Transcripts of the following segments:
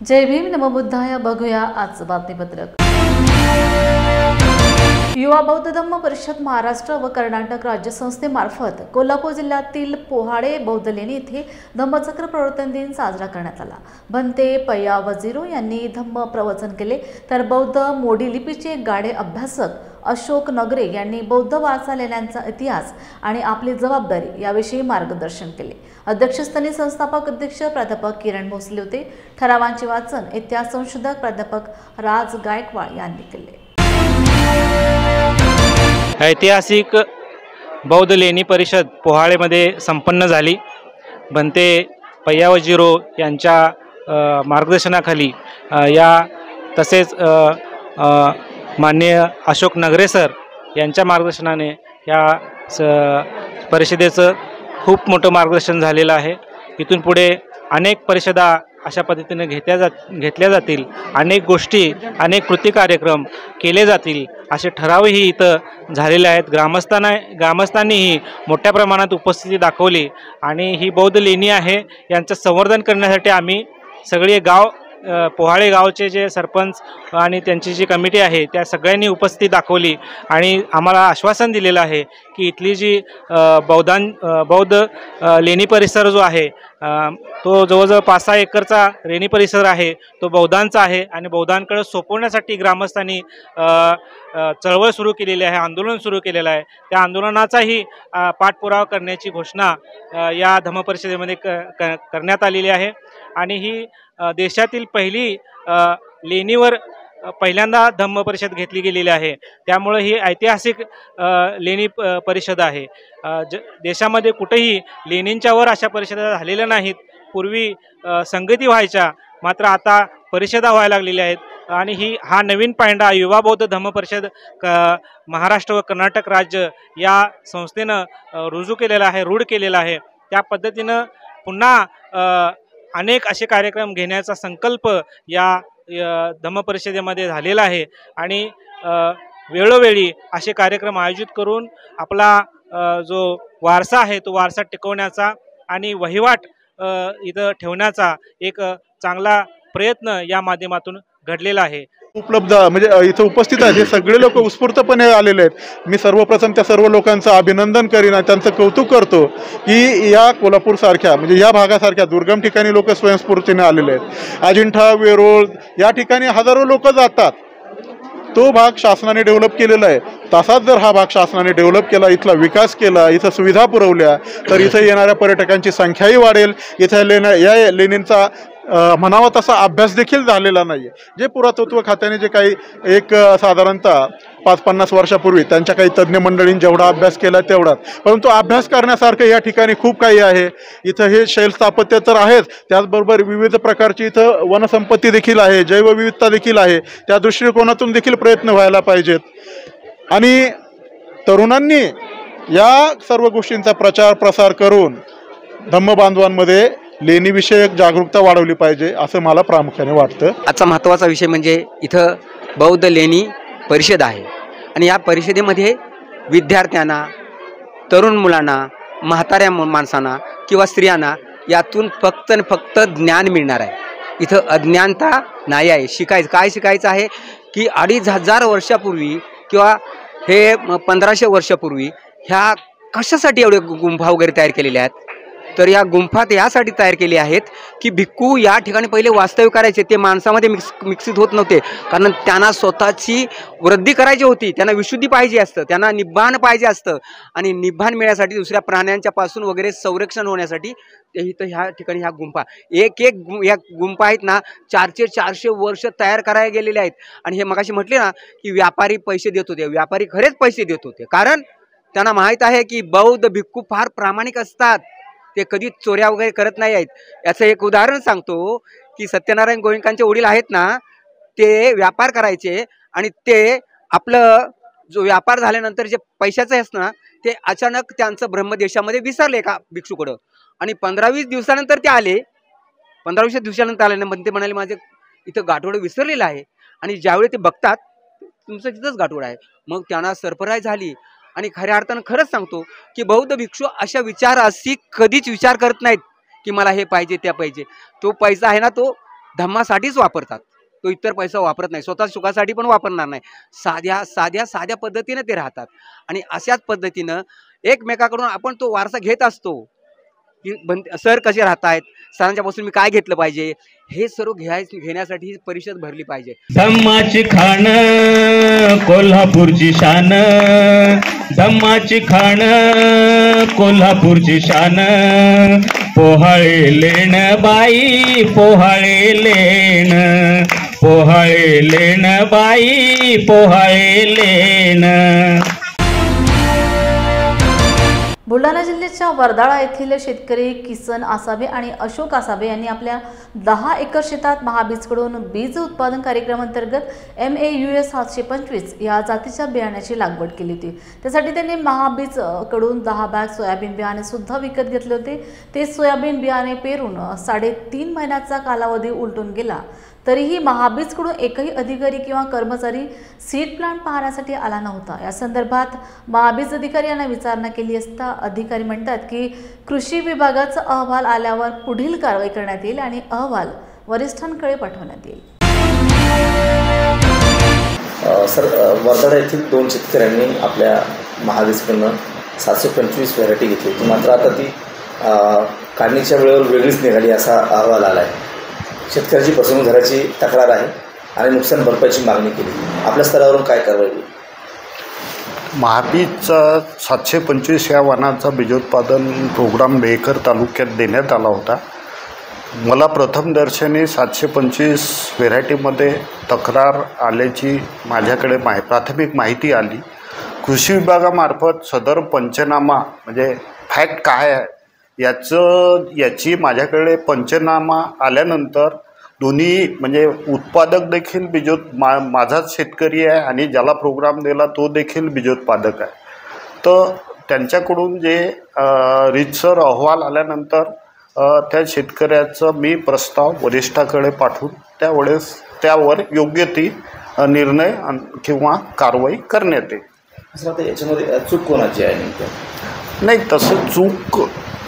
जय भीम नमो बुद्धाय। बघूया आजचं बातमीपत्रक। युवा बौद्ध धम्म परिषद महाराष्ट्र व कर्नाटक राज्य संस्थेमार्फत कोल्हापूर जिल्ह्यातील पोहाळे बौद्ध लेणी येथे धम्मचक्र प्रवर्तन दिन साजरा करण्यात आला। भंते पय्या वजीरो यांनी धम्म प्रवचन केले, तर बौद्ध मोडी लिपीचे गाडे अभ्यासक अशोक नगरे यांनी बौद्ध वारसा लेण्यांचा इतिहास आणि आपली जबाबदारी याविषयी मार्गदर्शन केले। अध्यक्षस्थानी संस्थापक अध्यक्ष प्राध्यापक किरण भोसले होते। ठरावांचे वाचन इतिहास संशोधक प्राध्यापक राज गायकवाड यांनी केले। ऐतिहासिक बौद्ध लेणी परिषद पोहाळेमध्ये संपन्न झाली। भंते पय्या वजीरो यांच्या मार्गदर्शनाखाली तसेच माननीय अशोक नगरे सर यांच्या मार्गदर्शनाने या परिषदेचं खूप मोठं मार्गदर्शन झालेलं आहे। इथून पुढे अनेक परिषदा अशा पद्धतीने घेतल्या जातील, अनेक गोष्टी अनेक कृती कार्यक्रम केले जातील असे ठरावही इथं झालेले आहेत। ग्रामस्थांनीही मोठ्या प्रमाणात उपस्थिती दाखवली आणि ही बौद्ध लेणी आहे यांचं संवर्धन करण्यासाठी आम्ही सगळे पोहाळे गावचे जे सरपंच आणि त्यांची जी कमिटी आहे त्या सगळ्यांनी उपस्थिती दाखवली आणि आम्हाला आश्वासन दिलेलं आहे की इथली जी बौद्ध लेणी परिसर जो आहे तो जवळजवळ 5-6 एकरचा लेणी परिसर आहे, तो बौद्धांचा आहे आणि बौद्धांकडे सोपवण्यासाठी ग्रामस्थांनी चळवळ सुरू केलेली आहे, आंदोलन सुरू केलेलं आहे। त्या आंदोलनाचाही पाठपुरावा करण्याची घोषणा या धम्म परिषदेमध्ये करण्यात आलेली आहे आणि ही देशातील पहिली लेणीवर पहिल्यांदा धम्म परिषद घेतली गेलेली आहे। त्यामुळे ही ऐतिहासिक लेणी परिषद आहे। देशामध्ये कुठेही लेणींच्यावर अशा परिषदा झालेल्या नाहीत। पूर्वी संगती व्हायच्या, मात्र आता परिषदा व्हायला लागलेल्या आहेत आणि हा नवीन पायंडा युवा बौद्ध धम्म परिषद महाराष्ट्र व कर्नाटक राज्य या संस्थेनं रूढ केलेला आहे। त्या पद्धतीनं पुन्हा अनेक असे कार्यक्रम घेण्याचा संकल्प या धम्म परिषदेमध्ये झालेला आहे आणि वेळोवेळी असे कार्यक्रम आयोजित करून आपला जो वारसा आहे तो वारसा टिकवण्याचा आणि वहिवाट इथं ठेवण्याचा एक चांगला प्रयत्न या माध्यमातून घडलेला आहे। उपलब्ध म्हणजे इथं उपस्थित आहेत हे सगळे लोक उत्स्फूर्तपणे आलेले आहेत। मी सर्वप्रथम त्या सर्व लोकांचं अभिनंदन करीन आणि त्यांचं कौतुक करतो की या कोल्हापूर सारख्या म्हणजे या भागासारख्या दुर्गम ठिकाणी लोक स्वयंस्फूर्तीने आलेले आहेत। अजिंठा वेरूळ या ठिकाणी हजारो लोक जातात। तो भाग शासनाने डेव्हलप केलेला आहे। तसाच जर हा भाग शासनाने डेव्हलप केला, इथला विकास केला, इथं सुविधा पुरवल्या तर इथं येणाऱ्या पर्यटकांची संख्याही वाढेल। इथं या लेणींचा म्हणावा तसा अभ्यास देखील झालेला नाही आहे। जे पुरातत्व खात्याने जे काही साधारणतः 5-50 वर्षापूर्वी त्यांच्या काही तज्ज्ञ मंडळींनी जेवढा अभ्यास केला तेवढाच, परंतु अभ्यास करण्यासारखं या ठिकाणी खूप काही आहे। इथं हे शैल स्थापत्य तर आहेच, त्याचबरोबर विविध प्रकारची इथं वनसंपत्ती देखील आहे, जैवविविधता देखील आहे। त्या दृष्टिकोनातून देखील प्रयत्न व्हायला पाहिजेत आणि तरुणांनी या सर्व गोष्टींचा प्रचार प्रसार करून धम्म बांधवांमध्ये लेणीविषयक जागरूकता वाढवली पाहिजे असं मला प्रामुख्याने वाटतं। आजचा महत्त्वाचा विषय म्हणजे इथं बौद्ध लेणी परिषद आहे आणि या परिषदेमध्ये विद्यार्थ्यांना, तरुण मुलांना, म्हाताऱ्या माणसांना किंवा स्त्रियांना यातून फक्त ज्ञान मिळणार आहे। इथं अज्ञानता नाही आहे। काय शिकायचं आहे की 2500 वर्षापूर्वी किंवा हे 1500 वर्षापूर्वी ह्या कशासाठी एवढे गुंफा वगैरे तयार केलेल्या आहेत, तर या गुंफा यासाठी तयार केली आहेत की भिक्खू या ठिकाणी पहिले वास्तव्य करायचे, ते माणसामध्ये मिक्सित होत नव्हते, कारण त्यांना स्वतःची वृद्धी करायची होती, त्यांना विशुद्धी पाहिजे असतं, त्यांना निब्बाण पाहिजे असतं आणि निब्बाण मिळण्यासाठी दुसऱ्या प्राण्यांच्या पासून वगैरे संरक्षण होण्यासाठी ते इथं ह्या ठिकाणी ह्या गुंफा या गुंफा आहेत ना 400 वर्ष तयार करायला गेलेले आहेत। आणि हे मगाशी म्हटले ना की व्यापारी पैसे देत होते, व्यापारी खरेच पैसे देत होते, कारण त्यांना माहीत आहे की बौद्ध भिक्खू फार प्रामाणिक असतात, ते कधी चोऱ्या वगैरे करत नाही आहेत। याचं एक उदाहरण सांगतो की सत्यनारायण गोयंकांचे वडील आहेत ना, ते व्यापार करायचे आणि ते आपलं जो व्यापार झाल्यानंतर जे पैशाचं असतं ना ते अचानक त्यांचं ब्रह्मदेशामध्ये विसरले एका भिक्षूकडं आणि 15-20 दिवसानंतर ते आले। 15-20 दिवसानंतर आल्यानंतर ते म्हणाले माझे इथं गाठोडं विसरलेलं आहे आणि ज्यावेळी ते बघतात तुमचं तिथंच गाठोडं आहे, मग त्यांना सरप्राईज झाली आणि खऱ्या अर्थानं खरंच सांगतो की बौद्ध भिक्षू अशा विचाराशी कधीच विचार करत नाहीत की मला हे पाहिजे त्या पाहिजे। तो पैसा आहे ना तो धम्मासाठीच वापरतात. तो इतर पैसा वापरत नाही, स्वतः सुखासाठी पण वापरणार नाही. साध्या पद्धतीने ते राहतात आणि अशाच पद्धतीनं एकमेकाकडून आपण तो वारसा घेत असतो की सर कसे राहत आहेत, सरांच्यापासून मी काय घेतलं पाहिजे, हे सर्व घेण्यासाठी ही परिषद भरली पाहिजे. धम्माची खाण कोल्हापूरची शान, धम्माची खाण कोल्हापूरची शान, पोहाळे लेण बाई पोहाळे लेण, पोहाळे लेण बाई पोहाळे लेण. बुलढाणा जिल्ह्याच्या वर्दाळा येथील शेतकरी किसन आसाबे आणि अशोक आसाबे यांनी आपल्या 10 एकर शेतात महाबीजकडून बीज उत्पादन कार्यक्रमांतर्गत MAUS 725 या जातीच्या बियाण्याची लागवड केली होती. त्यासाठी त्यांनी महाबीज कडून 10 बॅग सोयाबीन बियाणे सुद्धा विकत घेतले होते. ते सोयाबीन बियाणे पेरून 3.5 महिन्याचा कालावधी उलटून गेला तरीही महाबीजकडून एकही अधिकारी किंवा कर्मचारी सीड प्लांट पाहण्यासाठी आला नव्हता. या संदर्भात महाबीज अधिकारी यांना विचारणा केली असता अधिकारी म्हणतात की कृषी विभागाचा अहवाल आल्यावर पुढील कारवाई करण्यात येईल आणि अहवाल वरिष्ठांकडे पाठवण्यात येईल. सर, वर्धाडा येथील 2 शेतकऱ्यांनी आपल्या महाबीजकडून 725 व्हरायटी घेतली होती, मात्र आता ती काढणीच्या वेळेवर वेगळीच निघाली असा अहवाल आला आहे. शेतकऱ्याची फसवणूक झाल्याची तक्रार आहे आणि नुकसान भरपाईची मागणी केली. आपल्या स्तरावरून काय कारवाई होईल? महाबीजचा 725 या वाणाचा बीजोत्पादन प्रोग्राम मेहकर तालुक्यात देण्यात आला होता. मला प्रथमदर्शनी 725 व्हेरायटीमध्ये तक्रार आल्याची माझ्याकडे प्राथमिक माहिती आली. कृषी विभागामार्फत सदर पंचनामा म्हणजे फॅक्ट काय आहे याची माझ्याकडे पंचनामा आल्यानंतर दोन्ही म्हणजे उत्पादक देखील माझाच शेतकरी आहे आणि ज्याला प्रोग्राम दिला तो देखील बीजोत्पादक आहे. तर त्यांच्याकडून जे रीतसर अहवाल आल्यानंतर त्या शेतकऱ्याचं मी प्रस्ताव वरिष्ठाकडे पाठवून त्यावर योग्य ती निर्णय किंवा कारवाई करण्यात येईल. असं आता याच्यामध्ये चूक कोणाची आहे नेमकं? नाही, तसं चूक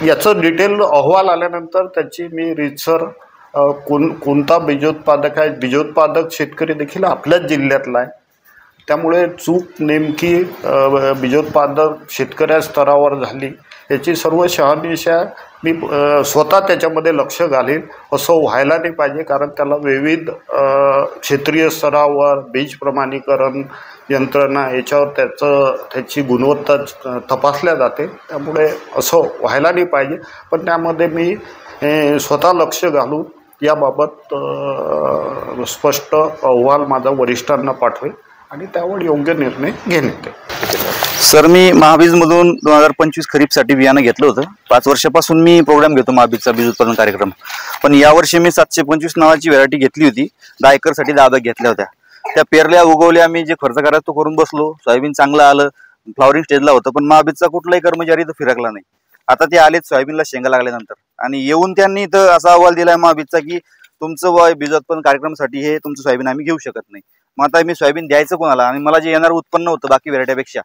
याचं डिटेल अहवाल आल्यानंतर त्याची मी रीतसर कोणता बीजोत्पादक आहे, बीजोत्पादक शेतकरी देखील आपल्याच जिल्ह्यातला आहे, त्यामुळे चूक नेमकी बीजोत्पादक शेतकऱ्या स्तरावर झाली याची सर्व शहानिशा मी स्वतः त्याच्यामध्ये लक्ष घालीन. असं व्हायला नाही पाहिजे, कारण त्याला विविध क्षेत्रीय स्तरावर बीज प्रमाणीकरण यंत्रणा याच्यावर त्याची गुणवत्ता तपासल्या जाते, त्यामुळे असं व्हायला नाही पाहिजे. पण त्यामध्ये मी स्वतः लक्ष घालून याबाबत स्पष्ट अहवाल माझा वरिष्ठांना पाठवेल आणि त्यावर योग्य निर्णय घेण्यात येईल. सर, मी महाबीजमधून 2025 खरीपसाठी बियाणं घेतलं होतं. 5 वर्षापासून मी प्रोग्राम घेतो महाबीजचा बीज उत्पादन कार्यक्रम. पण यावर्षी मी 725 नावाची व्हरायटी घेतली होती. 10 एकरसाठी 10 बॅग घेतल्या होत्या. त्या पेरल्या, उगवल्या, मी जे खर्च करायचं तो करून बसलो. सोयाबीन चांगलं आलं, फ्लॉवरिंग स्टेजला होतं, पण महाबीजचा कुठलाही कर्मचारी तर फिरकला नाही. आता ते आलेत सोयाबीनला शेंगा लागल्यानंतर आणि येऊन त्यांनी इथं असा अहवाल दिलाय महाबीजचा की तुमचं बीज उत्पादन कार्यक्रमासाठी हे तुमचं सोयाबीन आम्ही घेऊ शकत नाही. मग आता मी सोयाबीन द्यायचं कोणाला? आणि मला जे येणारं उत्पन्न होतं बाकी व्हरायटीपेक्षा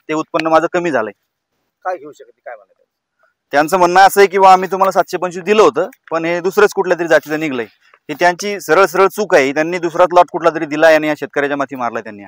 ते उत्पन्न माझं कमी झालंय. काय घेऊ शकत? काय म्हणायचं त्यांचं म्हणणं असं आहे की आम्ही तुम्हाला 725 दिलं होतं, पण हे दुसरंच कुठल्या तरी जातीचं निघलंय. ही त्यांची सरळ सरळ चूक आहे. त्यांनी दुसराच लॉट कुठला तरी दिलाय आणि या शेतकऱ्याच्या माथी मारलाय त्यांनी.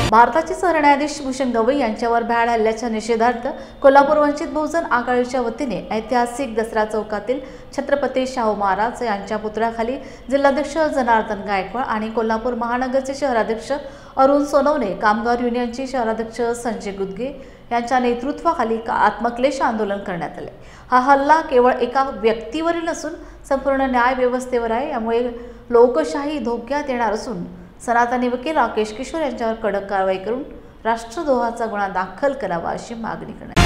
भारताचे सरन्यायाधीश भूषण गवई यांच्यावर भ्याड हल्ल्याच्या निषेधार्थ कोल्हापूर वंचित बहुजन आघाडीच्या वतीने ऐतिहासिक दसरा चौकातील छत्रपती शाहू महाराज यांच्या पुतळ्याखाली जिल्हाध्यक्ष जनार्दन गायकवाड आणि कोल्हापूर महानगरचे शहराध्यक्ष अरुण सोनवणे, कामगार युनियनचे शहराध्यक्ष संजय गुदगे यांच्या नेतृत्वाखाली आत्मक्लेश आंदोलन करण्यात आले. हा हल्ला केवळ एका व्यक्तीवरील नसून संपूर्ण न्याय व्यवस्थेवर आहे. यामुळे लोकशाही धोक्यात येणार असून सनातनी वकील राकेश किशोर यांच्यावर कडक कारवाई करून राष्ट्रद्रोहाचा गुन्हा दाखल करावा अशी मागणी करण्यात.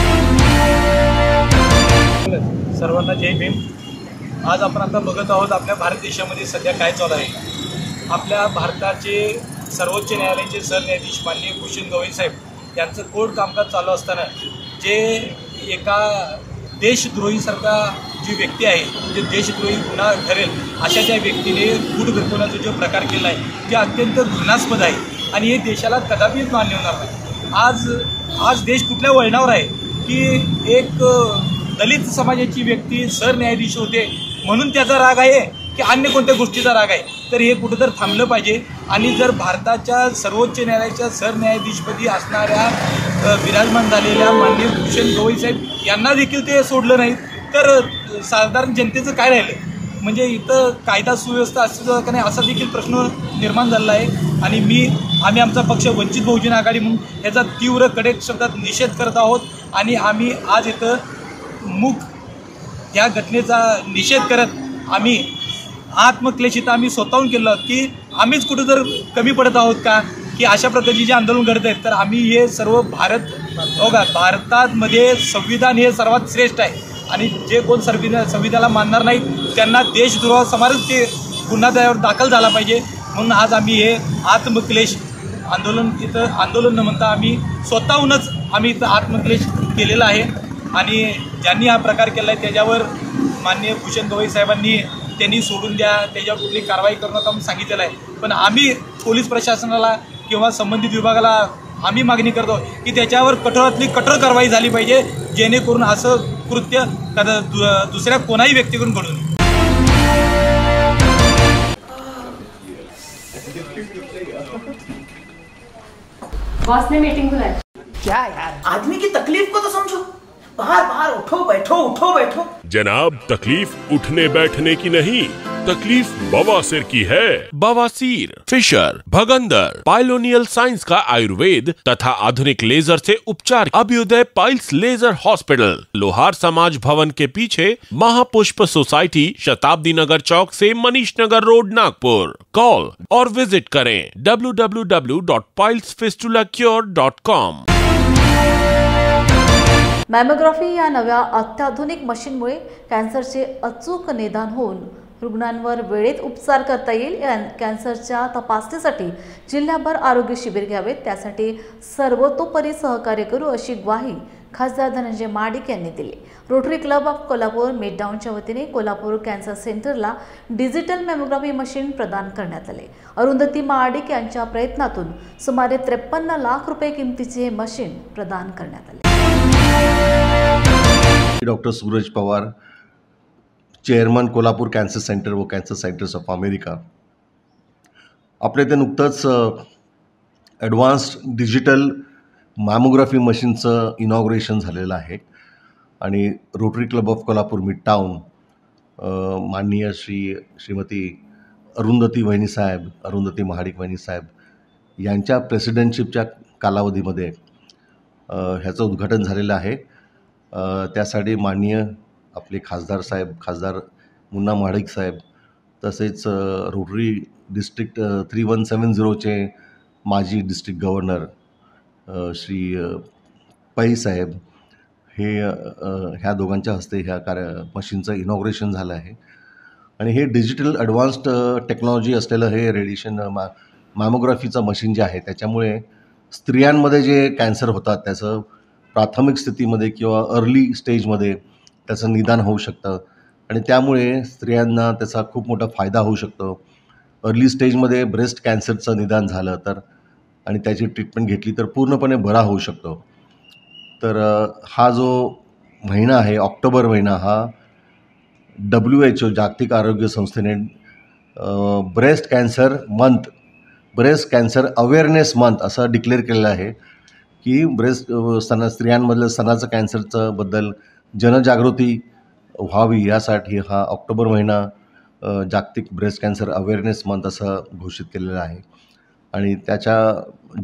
सर्वांना जय भीम. आज आपण आता बघत आहोत आपल्या भारत देशामध्ये सध्या काय चालू आहे. आपल्या भारताचे सर्वोच्च न्यायालयाचे सरन्यायाधीश माननीय भूषण गवई साहेब यांचं कोर्ट कामकाज चालू असताना जे एका देशद्रोहीसारखा जी व्यक्ती आहे, म्हणजे देशद्रोही गुन्हा ठरेल अशा त्या व्यक्तीने गुढ घडवण्याचा जो प्रकार केला आहे ते अत्यंत घृणास्पद आहे आणि हे देशाला कदापिच मान्य होणार नाही. आज देश कुठल्या वळणावर आहे की एक दलित समाजाची व्यक्ती सरन्यायाधीश होते, म्हणून त्याचा राग आहे की अन्य कोणत्या गोष्टीचा राग आहे, तर हे कुठंतरी थांबलं पाहिजे. आणि जर भारताच्या सर्वोच्च न्यायालयाच्या सरन्यायाधीशपदी असणाऱ्या विराजमान झालेल्या माननीय भूषण गवई साहेब यांना देखील ते सोडलं नाही तर साधारण जनतेचं काय राहिलं? म्हणजे इथं कायदा सुव्यवस्था अस्तित्वात का नाही असा देखील प्रश्न निर्माण झालेला आहे. आणि आम्ही आमचा पक्ष वंचित बहुजन आघाडी म्हणून ह्याचा तीव्र कडक शब्दात निषेध करत आहोत. आणि आम्ही आज इथं मूक या घटनेचा निषेध करत आम्ही आत्मक्लेश इथं आम्ही स्वतःहून केलं की आम्हीच कुठं जर कमी पडत आहोत का की अशा प्रकारची जे आंदोलन करत आहेत. तर आम्ही हे सर्व भारतामध्ये संविधान हे सर्वात श्रेष्ठ आहे आणि जे कोण संविधानाला मानणार नाहीत त्यांना देशद्रोह समारच ते गुन्हा त्यावर दाखल झाला पाहिजे. म्हणून आज आम्ही हे आत्मक्लेश आंदोलन न म्हणता आम्ही स्वतःहूनच इथं आत्मक्लेश केलेला आहे. आणि ज्यांनी हा प्रकार केला आहे त्याच्यावर माननीय भूषण गवई साहेबांनी त्यांनी सोडून द्या, त्याच्यावर कुठली कारवाई करू नका म्हणून सांगितलेलं आहे. पण आम्ही पोलीस प्रशासनाला किंवा संबंधित विभागाला आम्ही मागणी करतो की त्याच्यावर कठोरातली कठोर कारवाई झाली पाहिजे जेणेकरून असं कृत्य दुसऱ्या कोणाही व्यक्तीकडून घडू नये. बॉस ने मीटिंग बुलाई. क्या यार, आदमी की तकलीफ को तो समझो. बाहर उठो बैठो. जनाब, तकलीफ उठने बैठने की नहीं, तकलीफ बवासीर की है. बवासीर, फिशर, भगंदर, पाइलोनियल साइंस का आयुर्वेद तथा आधुनिक लेजर से उपचार. अभ्युदय पाइल्स लेजर हॉस्पिटल, लोहार समाज भवन के पीछे, महापुष्प सोसाइटी, शताब्दी नगर चौक से मनीष नगर रोड, नागपुर. कॉल और विजिट करें www.pilesfistulacure.com. मॅमोग्राफी या नव्या अत्याधुनिक मशीनमुळे कॅन्सरचे अचूक निदान होऊन रुग्णांवर वेळेत उपचार करता येईल. कॅन्सरच्या तपासणीसाठी जिल्हाभर आरोग्य शिबिर घ्यावेत, त्यासाठी सर्वतोपरी सहकार्य करू अशी ग्वाही खासदार धनंजय महाडिक यांनी दिली. रोटरी क्लब ऑफ कोल्हापूर मेटडाऊनच्या वतीने कोल्हापूर कॅन्सर सेंटरला डिजिटल मॅमोग्राफी मशीन प्रदान करण्यात आले. अरुंधती महाडिक यांच्या प्रयत्नातून सुमारे 53 लाख रुपये किमतीचे हे मशीन प्रदान करण्यात आले. Doctor Suraj Pawar, chairman Kolhapur cancer centre व कॅन्सर सेंटर्स ऑफ अमेरिका. आपल्या इथे नुकतंच ॲडव्हान्स्ड डिजिटल मॅमोग्राफी मशीनचं इनॉग्रेशन झालेलं आहे आणि रोटरी क्लब ऑफ कोल्हापूर मिडटाऊन माननीय श्रीमती अरुंधती महाडिक वहिनी साहेब यांच्या प्रेसिडेंटशिपच्या कालावधीमध्ये ह्याचं उद्घाटन झालेलं आहे. त्यासाठी माननीय आपले खासदार मुन्ना महाडिक साहेब, तसेच रोटरी डिस्ट्रिक्ट 3170चे माजी डिस्ट्रिक्ट गव्हर्नर श्री पै साहेब, हे ह्या दोघांच्या हस्ते ह्या मशीनचं इनॉग्रेशन झालं आहे. आणि हे डिजिटल ॲडव्हान्स्ड टेक्नॉलॉजी असलेलं हे रेडिएशन मॅमोग्राफीचं मशीन जे आहे त्याच्यामुळे स्त्रियांमध्ये जे कॅन्सर होतात त्याचं प्राथमिक स्थितीमध्ये किंवा अर्ली स्टेजमध्ये त्याचं निदान होऊ शकतं आणि त्यामुळे स्त्रियांना त्याचा खूप मोठा फायदा होऊ शकतो. अर्ली स्टेजमध्ये ब्रेस्ट कॅन्सरचं निदान झालं तर आणि त्याची ट्रीटमेंट घेतली तर पूर्णपणे बरा होऊ शकतो. तर हा जो महिना आहे, ऑक्टोबर महिना, हा WHO जागतिक आरोग्य संस्थेने ब्रेस्ट कॅन्सर अवेअरनेस मंथ असं डिक्लेअर केलेलं आहे की स्त्रियांमधलं स्तनाचं कॅन्सरचं बद्दल जनजागृती व्हावी यासाठी हा ऑक्टोबर महिना जागतिक ब्रेस्ट कॅन्सर अवेअरनेस मंथ असं घोषित केलेलं आहे. आणि त्याच्या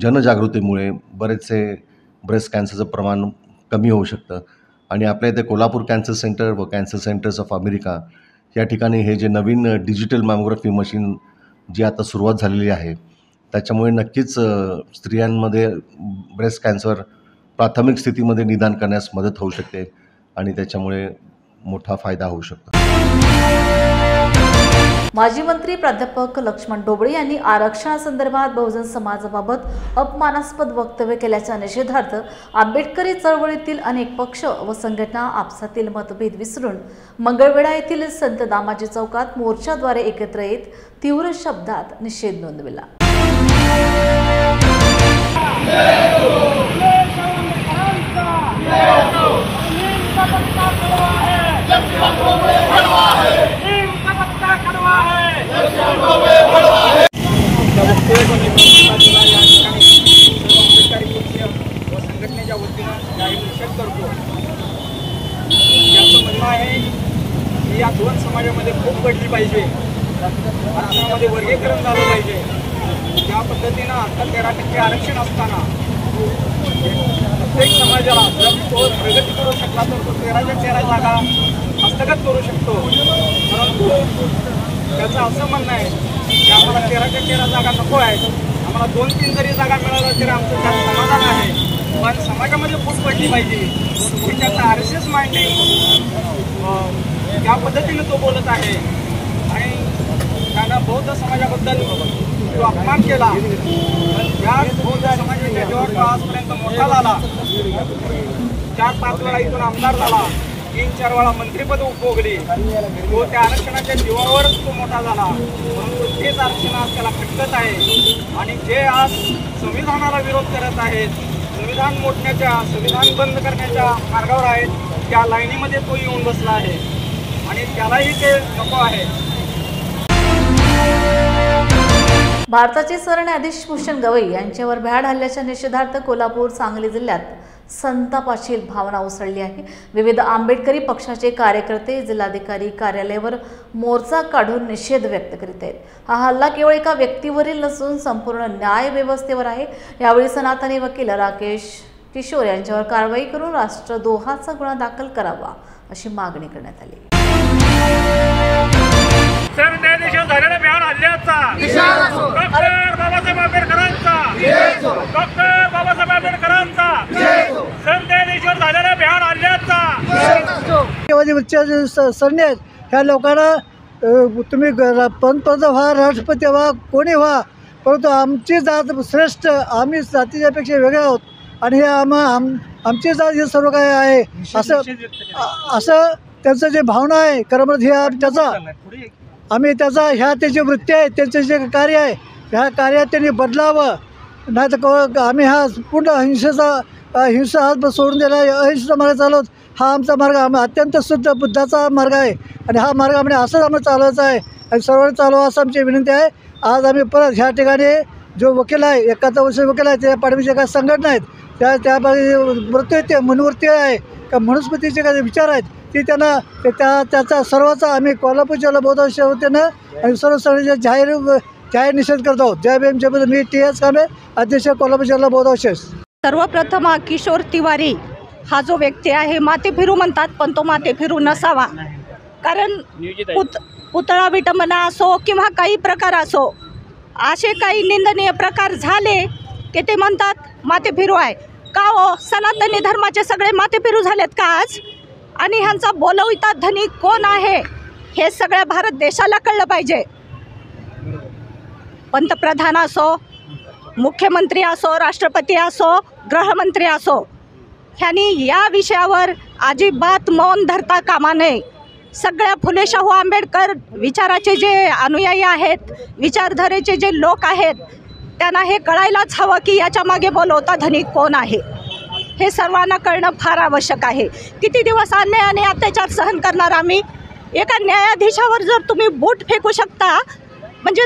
जनजागृतीमुळे बरेचसे ब्रेस्ट कॅन्सरचं प्रमाण कमी होऊ शकतं. आणि आपल्या इथे कोल्हापूर कॅन्सर सेंटर व कॅन्सर सेंटर्स ऑफ अमेरिका या ठिकाणी हे जे नवीन डिजिटल मॅमोग्राफी मशीन जी आता सुरुवात झालेली आहे त्याच्यामुळे नक्कीच स्त्रियांमध्ये ब्रेस्ट कॅन्सर प्राथमिक स्थितीमध्ये निदान करण्यास मदत होऊ शकते आणि त्याच्यामुळे मोठा फायदा होऊ शकतो. माजी मंत्री प्राध्यापक लक्ष्मण ढोबळे यांनी आरक्षणासंदर्भात बहुजन समाजाबाबत अपमानास्पद वक्तव्य केल्याच्या निषेधार्थ आंबेडकरी चळवळीतील अनेक पक्ष व संघटना आपसातील मतभेद विसरून मंगळवेढा येथील संत दामाजी चौकात मोर्चाद्वारे एकत्र येत तीव्र शब्दात निषेध नोंदविला. है पाहिजे, आरक्षणामध्ये वर्गीकरण झालं पाहिजे. ज्या पद्धतीनं आता 13% आरक्षण असताना प्रत्येक समाजाला जर तो प्रगती करू शकला तर तो 13च्या 13 जागा हस्तगत करू शकतो. परंतु त्याचं असं म्हणणं आहे की आम्हाला 13च्या 13 जागा नको आहेत, आम्हाला 2-3 जरी जागा मिळाल्या तरी आमचं त्यात समाधान आहे. पण समाजामध्ये फूट पडली पाहिजे. त्याचा RSS माइंडिंग त्या पद्धतीने तो बोलत आहे आणि त्यानं बौद्ध समाजाबद्दल जो अपमान केला. या बौद्ध समाजाच्या जेव्हा तो आजपर्यंत मोठा झाला, 4-5 वेळा इथून आमदार झाला, 3-4 वेळा मंत्रिपद उपभोगली, तो त्या आरक्षणाच्या जीवावरच तो मोठा झाला. परंतु तेच आरक्षण आज त्याला खटकत आहे आणि जे आज संविधानाला विरोध करत आहेत, संविधान मोडण्याच्या, संविधान बंद करण्याच्या मार्गावर आहेत, त्या लाईनीमध्ये तो येऊन बसला आहे आणि त्यालाही ते नको आहे. भारताचे सरन्यायाधीश भूषण गवई यांच्यावर भ्याड हल्ल्याच्या निषेधार्थ कोल्हापूर, सांगली जिल्ह्यात संतापाची भावना उसळली आहे. विविध आंबेडकरी पक्षाचे कार्यकर्ते जिल्हाधिकारी कार्यालयावर मोर्चा काढून निषेध व्यक्त करीत आहेत. हा हल्ला केवळ एका व्यक्तीवरील नसून संपूर्ण न्याय व्यवस्थेवर आहे. यावेळी सनातनी वकील राकेश किशोर यांच्यावर कारवाई करून राष्ट्रद्रोहाचा गुन्हा दाखल करावा अशी मागणी करण्यात आली. सरन्यायाधीशावर झालेल्या भ्याड हल्ल्याचा डॉक्टर बाबासाहेब आंबेडकरांचा, डॉक्टर बाबासाहेब आंबेडकरांचा, सरन्यायाधीशावर झालेल्या भ्याड हल्ल्याचा सरन्यायाधीश ह्या लोकांना तुम्ही पंतप्रधान व्हा, राष्ट्रपती व्हा, कोणी व्हा, परंतु आमची जात श्रेष्ठ, आम्ही जातीच्यापेक्षा वेगळे आहोत आणि हे आमची जात हे सर्व काय आहे असं त्यांचं जे भावना आहे कर्मठ हे त्याचा आम्ही त्याचा त्याची वृत्ती आहे, त्यांचं जे कार्य आहे ह्या कार्यात त्यांनी बदलावं. नाही तर आम्ही हा पूर्ण हिंसा हात सोडून दिला, अहिंसेचा मार्ग चालवत हा आमचा मार्ग अत्यंत शुद्ध बुद्धाचा मार्ग आहे आणि हा मार्ग आम्ही असंच आम्हाला चालवायचा आहे आणि सर्वांनी चालवा असं आमची विनंती आहे. आज आम्ही परत ह्या ठिकाणी जो वकील आहे, 71 वर्षीय वकील आहे, त्या पाठीमागे काही संघटना आहेत त्या मृत्यू ते मनोवृत्ती आहे का मनुस्मृतीचे काही विचार आहेत ती त्यांना त्याचा सर्वाचा आम्ही कोल्हापूर जिल्हा बौद्ध वतीनं आणि सर्व सगळे जाहीर निषेध करत आहोत. जय भीम जय बुद्ध. मी TS कांबळे, अध्यक्ष कोल्हापूर जिल्हा बौद्ध वंशज. सर्वप्रथम किशोर तिवारी हा जो व्यक्ती आहे माते फिरू म्हणतात, पण तो माते फिरू नसावा. कारण पुतळा विटंबना असो किंवा काही प्रकार असो, असे काही निंदनीय प्रकार झाले की ते म्हणतात माते फिरू आहे. का हो, सनातनी धर्माचे सगळे माते फिरू झालेत का आज? आणि ह्यांचा बोलविता धनी कोण आहे हे सगळ्या भारत देशाला कळलं पाहिजे. पंतप्रधान असो, मुख्यमंत्री असो, राष्ट्रपती असो, गृहमंत्री असो, ह्यांनी या विषयावर अजिबात मौन धरता कामा नये. सगळ्या फुले शाहू आंबेडकर विचाराचे जे अनुयायी आहेत, विचारधारेचे जे लोक आहेत, त्यांना हे कळायलाच हवं की याच्या मागे बोलवता धनी कोण आहे. हे सर्वांना कळणं फार आवश्यक आहे. किती दिवस अन्याय आणि अत्याचार सहन करणार आम्ही? एका न्यायाधीशावर जर तुम्ही बूट फेकू शकता म्हणजे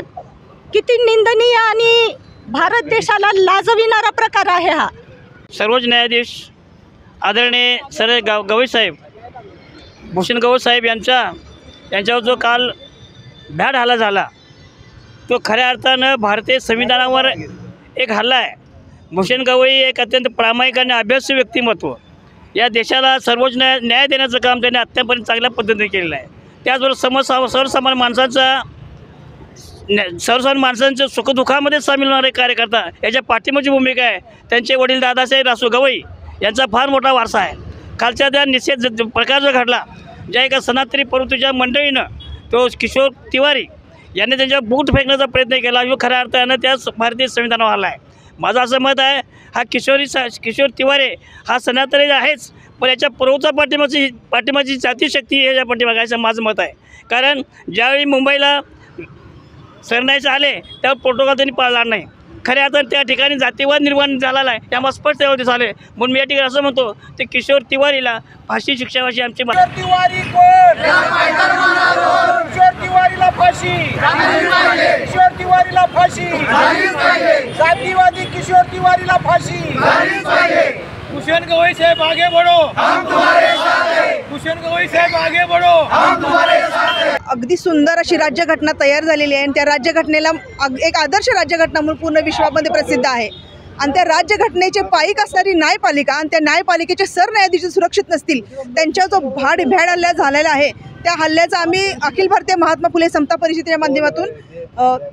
किती निंदनीय आणि भारत देशाला लाजविणारा प्रकार आहे हा. सर्वोच्च न्यायाधीश आदरणीय गवई साहेब, भूषण गवई साहेब यांच्यावर जो काल भ्याड हल्ला झाला तो खऱ्या अर्थानं भारतीय संविधानावर एक हल्ला आहे. भूषण गवई एक अत्यंत प्रामाणिक आणि अभ्यासू व्यक्तिमत्व, या देशाला सर्वोच्च न्याय देण्याचं काम त्यांनी आत्तापर्यंत चांगल्या पद्धतीने केलेलं आहे. त्याचबरोबर सर्वसामान्य माणसांच्या सुखदुःखामध्ये सामील होणारे कार्यकर्ता याच्या पाठिंबाची भूमिका आहे. त्यांचे वडील दादासाहेब रासू गवई यांचा फार मोठा वारसा आहे. कालच्या त्या निषेध प्रकार जो घडला, ज्या एका सनातनी प्रवृत्तीच्या मंडळीनं तो किशोर तिवारी यांनी त्यांच्या बूट फेकण्याचा प्रयत्न केला, जो खऱ्या अर्थानं त्या भारतीय संविधानावर आला आहे. माझं असं मत आहे हा किशोर तिवारी हा सनातनी आहेच, पण याच्या प्रवृत्ता पाठिंबाची जाती शक्ती याच्या पाठीमागे असं माझं मत आहे. कारण ज्यावेळी मुंबईला सरन्यायाधीश आले त्यावर प्रोटोकॉल त्यांनी पाळला नाही. खऱ्या अर्थानं त्या ठिकाणी जातीवाद निर्माण झालेला आहे, त्यामुळे स्पष्ट दिवस आले. म्हणून मी या ठिकाणी असं म्हणतो ते किशोर तिवारीला फाशी शिक्षावाची आमची तिवारी कोण? किशोर तिवारीला फाशी, किशोर तिवारीला फाशी, जातीवादी किशोर तिवारीला फाशी. भूषण गवई साहेब आगे बढ़ो, हम तुम्हारे साथ हैं. भूषण गवई साहेब आगे बढ़ो, हम तुम्हारे साथ हैं. अगदी सुंदर अशी राज्यघटना तयार झालेली आहे आणि त्या राज्यघटनेला एक आदर्श राज्यघटना म्हणून पूर्ण विश्वामध्ये प्रसिद्ध आहे. आणि त्या राज्यघटनेचे पायीक असणारी न्यायपालिका आणि त्या न्यायपालिकेचे सरन्यायाधीश सुरक्षित नसतील, त्यांच्या जो भ्याड हल्ला झालेला आहे त्या हल्ल्याचा आम्ही अखिल भारतीय महात्मा फुले समता परिषदेच्या माध्यमातून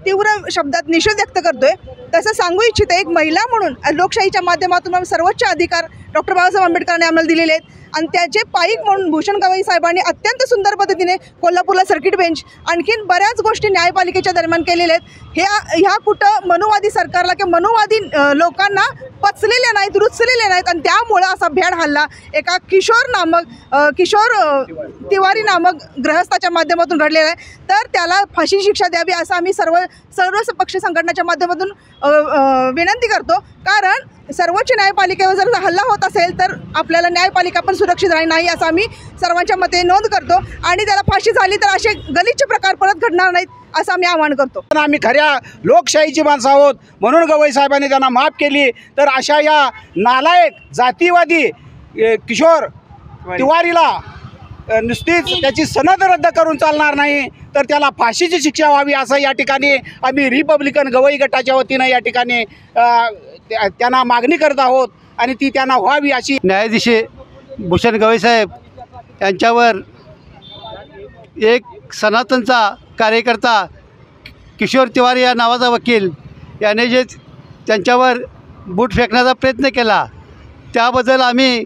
तीव्र शब्दात निषेध व्यक्त करतोय. तसं सांगू इच्छिते, एक महिला म्हणून लोकशाहीच्या माध्यमातून सर्वोच्च अधिकार डॉक्टर बाबासाहेब आंबेडकरांनी आम्हाला दिलेले आहेत आणि त्याचे पायीक म्हणून भूषण गवई साहेबांनी अत्यंत सुंदर पद्धतीने कोल्हापूरला सर्किट बेंच आणखीन बऱ्याच गोष्टी न्यायपालिकेच्या दरम्यान केलेल्या आहेत. ह्या कुठं मनुवादी सरकारला किंवा मनुवादी लोकांना पचलेल्या नाहीत, रुचलेल्या नाहीत आणि त्यामुळं असा भ्याड हल्ला एका किशोर तिवारी नामक गृहस्थाच्या माध्यमातून घडलेला आहे. तर त्याला फाशी शिक्षा द्यावी असं आम्ही सर्व पक्ष संघटनेच्या माध्यमातून विनंती करतो. कारण सर्वोच्च न्यायपालिकेवर जर हल्ला होत असेल तर आपल्याला न्यायपालिका पण सुरक्षित राहणार नाही असं आम्ही सर्वांच्या मते नोंद करतो आणि त्याला फाशी झाली तर असे गलिच्छ प्रकार परत घडणार नाहीत असं आम्ही आवाहन करतो. आम्ही खऱ्या लोकशाहीची माणसं आहोत म्हणून गवई साहेबांनी त्यांना माफ केली. तर अशा या नालायक जातीवादी किशोर तिवारीला नुसतीच त्याची सनद रद्द करून चालणार नाही, तर त्याला फाशीची शिक्षा व्हावी असं या ठिकाणी आम्ही रिपब्लिकन गवई गटाच्या वतीनं या ठिकाणी त्यांना मागणी करत आहोत आणि ती त्यांना व्हावी अशी. न्यायाधीश भूषण गवई साहेब यांच्यावर एक सनातनचा कार्यकर्ता किशोर तिवारी या नावाचा वकील याने जे त्यांच्यावर बूट फेकण्याचा प्रयत्न केला त्याबद्दल आम्ही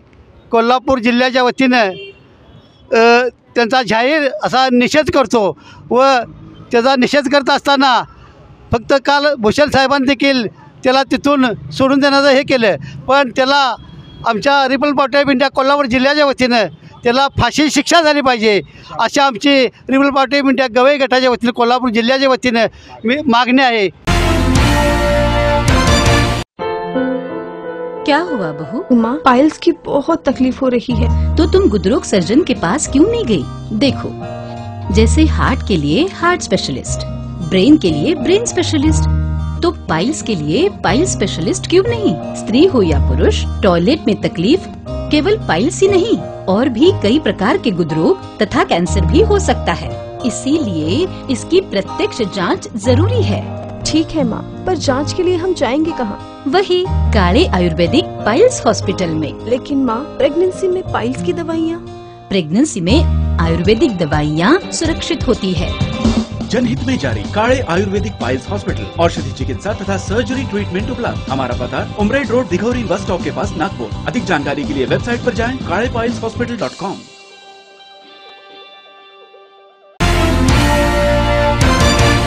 कोल्हापूर जिल्ह्याच्या वतीनं त्यांचा जाहीर असा निषेध करतो व त्याचा निषेध करत असताना फक्त काल भूषण साहेबांनी देखील त्याला तिथून सोडून देण्याचं हे केलं, पण त्याला आमच्या Republic party of India Kolhapur जिल्ह्याच्या वतीनं त्याला फाशी शिक्षा झाली पाहिजे अशी आमची Republic party of India Gavai गटाच्या वतीनं कोल्हापूर जिल्ह्याच्या वतीनं मागणी आहे. क्या हुआ बहू? माँ, पाइल्स की बहुत तकलीफ हो रही है. तो तुम गुदरोग सर्जन के पास क्यों नहीं गई? देखो, जैसे हार्ट के लिए हार्ट स्पेशलिस्ट, ब्रेन के लिए ब्रेन स्पेशलिस्ट, तो पाइल्स के लिए पाइल स्पेशलिस्ट क्यों नहीं? स्त्री हो या पुरुष, टॉयलेट में तकलीफ केवल पाइल्स ही नहीं और भी कई प्रकार के गुदरोग तथा कैंसर भी हो सकता है. इसीलिए इसकी प्रत्यक्ष जांच जरूरी है. ठीक है माँ, पर जांच के लिए हम जाएंगे कहाँ? वही काले आयुर्वेदिक पाइल्स हॉस्पिटल में. लेकिन माँ, प्रेगनेंसी में पाइल्स की दवाइयाँ? प्रेगनेंसी में आयुर्वेदिक दवाइयाँ सुरक्षित होती है. जनहित में जारी काले आयुर्वेदिक पाइल्स हॉस्पिटल, औषधि चिकित्सा तथा सर्जरी ट्रीटमेंट उपलब्ध. हमारा पता उमरेड रोड, दिघौरी बस स्टॉप के पास, नागपुर. अधिक जानकारी के लिए वेबसाइट पर जाएं kalepileshospital.com.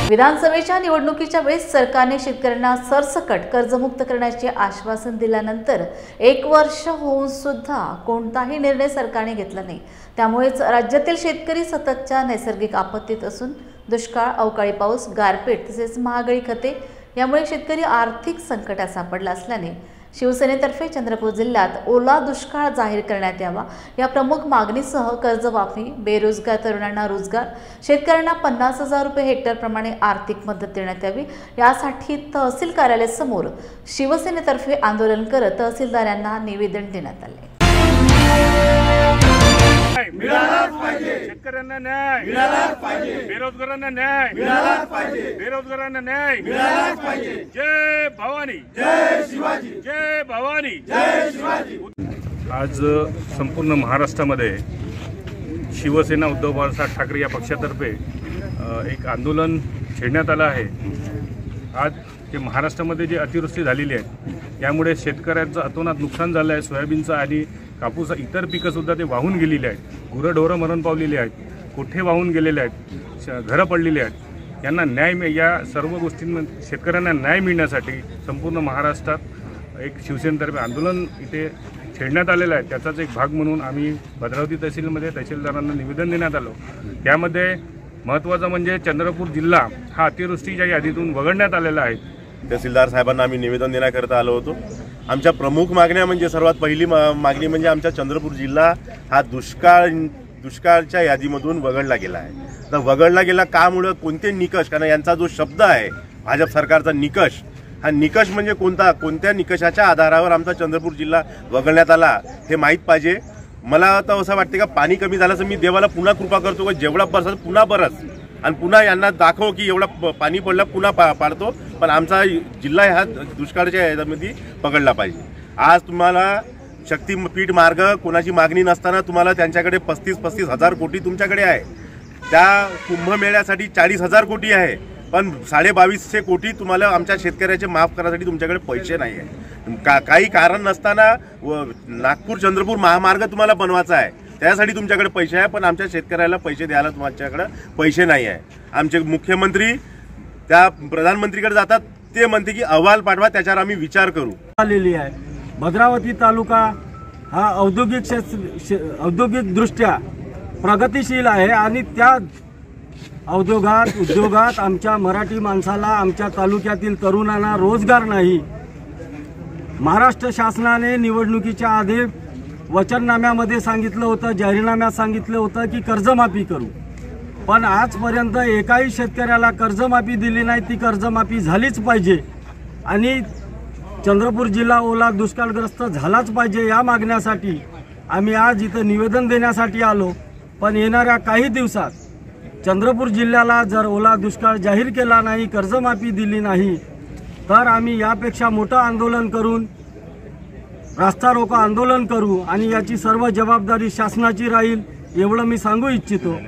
विधानसभेच्या निवडणुकीच्या वेळेस सरकारने शेतकऱ्यांना सरसकट कर्जमुक्त करण्याचे आश्वासन दिल्यानंतर 1 वर्ष होऊन सुद्धा कोणताही निर्णय सरकारने घेतला नाही. त्यामुळेच राज्यातील शेतकरी सततच्या नैसर्गिक आपत्तीत असून दुष्काळ, अवकाळी पाऊस, गारपीट तसेच महागडी खते यामुळे शेतकरी आर्थिक संकटात सापडला असल्याने शिवसेनेतर्फे चंद्रपूर जिल्ह्यात ओला दुष्काळ जाहीर करण्यात यावा या प्रमुख मागणीसह कर्जमाफी, बेरोजगार तरुणांना रोजगार, शेतकऱ्यांना 50,000 रुपये हेक्टर प्रमाणे आर्थिक मदत देण्यात यावी यासाठी तहसील कार्यालयासमोर शिवसेनेतर्फे आंदोलन करत तहसीलदारांना निवेदन देण्यात आले. मिळालाच पाहिजे, शेतकऱ्यांना न्याय मिळालाच पाहिजे, बेरोजगारांना न्याय मिळालाच पाहिजे, बेरोजगारांना न्याय मिळालाच पाहिजे. जय भवानी, जय शिवाजी, जय भवानी, जय शिवाजी. आज संपूर्ण महाराष्ट्रामध्ये शिवसेना उद्धव बाळासाहेब ठाकरे या पक्षातर्फे एक आंदोलन छेडण्यात आलं आहे. आज जे महाराष्ट्रामध्ये जे अतिवृष्टी झालेली आहे त्यामुळे शेतकऱ्यांचं अतोनात नुकसान झालं आहे. सोयाबीनचं आणि कापूस इतर पिकंसुद्धा ते वाहून गेलेले आहेत. गुरंढोरं मरण पावलेली आहेत, कोठे वाहून गेलेले आहेत, घरं पडलेली आहेत. यांना न्याय, या सर्व गोष्टींमध्ये शेतकऱ्यांना न्याय मिळण्यासाठी संपूर्ण महाराष्ट्रात एक शिवसेनेतर्फे आंदोलन इथे छेडण्यात आलेलं आहे. त्याचाच एक भाग म्हणून आम्ही भद्रावती तहसीलमध्ये तहसीलदारांना निवेदन देण्यात आलं. त्यामध्ये महत्त्वाचं म्हणजे चंद्रपूर जिल्हा हा अतिवृष्टीच्या यादीतून वगळण्यात आलेला आहे. तहसीलदार साहेबांना आम्ही निवेदन देण्याकरता आलो होतो. आमच्या प्रमुख मागण्या म्हणजे सर्वात पहिली मागणी म्हणजे आमचा चंद्रपूर जिल्हा हा दुष्काळच्या यादीमधून वगळला गेला आहे. तर वगळला गेला कामुळं, कोणते निकष, कारण यांचा जो शब्द आहे भाजप सरकारचा निकष, हा निकष म्हणजे कोणत्या निकषाच्या आधारावर आमचा चंद्रपूर जिल्हा वगळण्यात आला हे माहीत पाहिजे. मला आता असं वाटते का पाणी कमी झालं तर मी देवाला पुन्हा कृपा करतो का जेवढा बरसात पुन्हा बरस आणि पुन्हा यांना दाखव की एवढा पाणी पडलं पुन्हा पाडतो, पण आमचा जिल्हा हा दुष्काळाच्या ह्याच्यामध्ये पकडला पाहिजे. आज तुम्हाला शक्तीपीठ मार्ग कोणाची मागणी नसताना तुम्हाला त्यांच्याकडे 35 हजार कोटी तुमच्याकडे आहे. त्या कुंभमेळ्यासाठी 40,000 कोटी आहे, पण 2250 कोटी तुम्हाला आमच्या शेतकऱ्याचे माफ करण्यासाठी तुमच्याकडे पैसे नाही आहे. काही कारण नसताना नागपूर चंद्रपूर महामार्ग तुम्हाला बनवायचा आहे, त्यासाठी तुमच्याकडे पैसे आहे, पण आमच्या शेतकऱ्याला पैसे द्यायला तुमच्याकडे पैसे नाही आहे. आमचे मुख्यमंत्री त्या प्रधानमंत्रीकडे जातात, ते म्हणते की अहवाल पाठवा, त्याच्यावर आम्ही विचार करू. आलेली आहे. भद्रावती तालुका हा औद्योगिकदृष्ट्या प्रगतिशील आहे आणि त्या उद्योगात आमच्या मराठी माणसाला, आमच्या तालुक्यातील तरुणांना रोजगार नाही. महाराष्ट्र शासनाने निवडणुकीच्या आधी वचननाम्यामध्ये सांगितलं होतं, जाहीरनाम्यात सांगितलं होतं की कर्जमाफी करू, पण आजपर्यंत एकाही शेतकऱ्याला कर्जमाफी दिली नाही. ती कर्जमाफी झालीच पाहिजे आणि चंद्रपूर जिल्हा ओला दुष्काळग्रस्त झालाच पाहिजे. या मागण्यासाठी आम्ही आज इथं निवेदन देण्यासाठी आलो. पण येणाऱ्या काही दिवसात चंद्रपूर जिल्ह्याला जर ओला दुष्काळ जाहीर केला नाही, कर्जमाफी दिली नाही, तर आम्ही यापेक्षा मोठं आंदोलन करून रास्ता रोको आंदोलन करू आणि याची सर्व जबाबदारी शासनाची राहील, एवढं मी सांगू इच्छितो.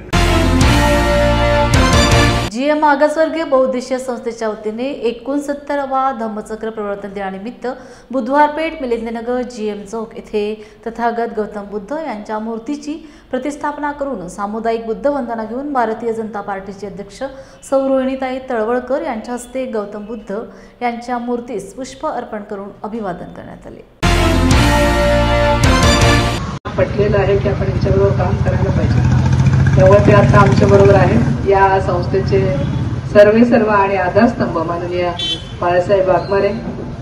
GM मागासवर्गीय बहुउद्देशीय संस्थेच्या वतीने 69वा धम्मचक्र प्रवर्तन दिनानिमित्त बुधवार पेठ मिलिंदनगर GM चौक येथे तथागत गौतम बुद्ध यांच्या मूर्तीची प्रतिष्ठापना करून सामुदायिक बुद्ध वंदना घेऊन भारतीय जनता पार्टीचे अध्यक्ष सौ रोहिणीताई तळवळकर यांच्या हस्ते गौतम बुद्ध यांच्या मूर्तीस पुष्प अर्पण करून अभिवादन करण्यात आले. पटलेलं आहे की आपण यांच्याबरोबर काम करायला पाहिजे, तेव्हा ते आता आमच्या बरोबर आहेत. या संस्थेचे सर्व आणि आधारस्तंभ माननीय बाळासाहेब वाघमारे,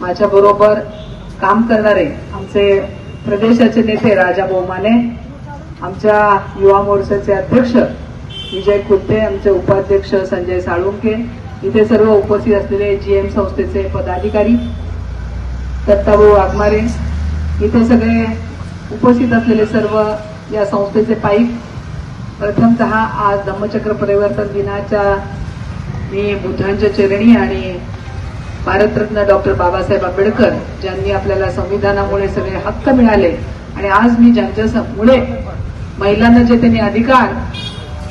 माझ्या बरोबर काम करणारे आमचे प्रदेशाचे नेते राजा बोमाने, आमच्या युवा मोर्चाचे अध्यक्ष विजय कुलते, आमचे उपाध्यक्ष संजय साळुंके, इथे सर्व उपस्थित असलेले GM संस्थेचे पदाधिकारी, दत्ताभाऊ वाघमारे, इथे सगळे उपस्थित असलेले सर्व या संस्थेचे पाईक. प्रथमतः आज धम्मचक्र परिवर्तन दिनाच्या मी बुद्धांच्या चरणी आणि भारतरत्न डॉक्टर बाबासाहेब आंबेडकर ज्यांनी आपल्याला संविधानामुळे सगळे हक्क मिळाले आणि आज मी ज्यांच्यामुळे महिलांना जे त्यांनी अधिकार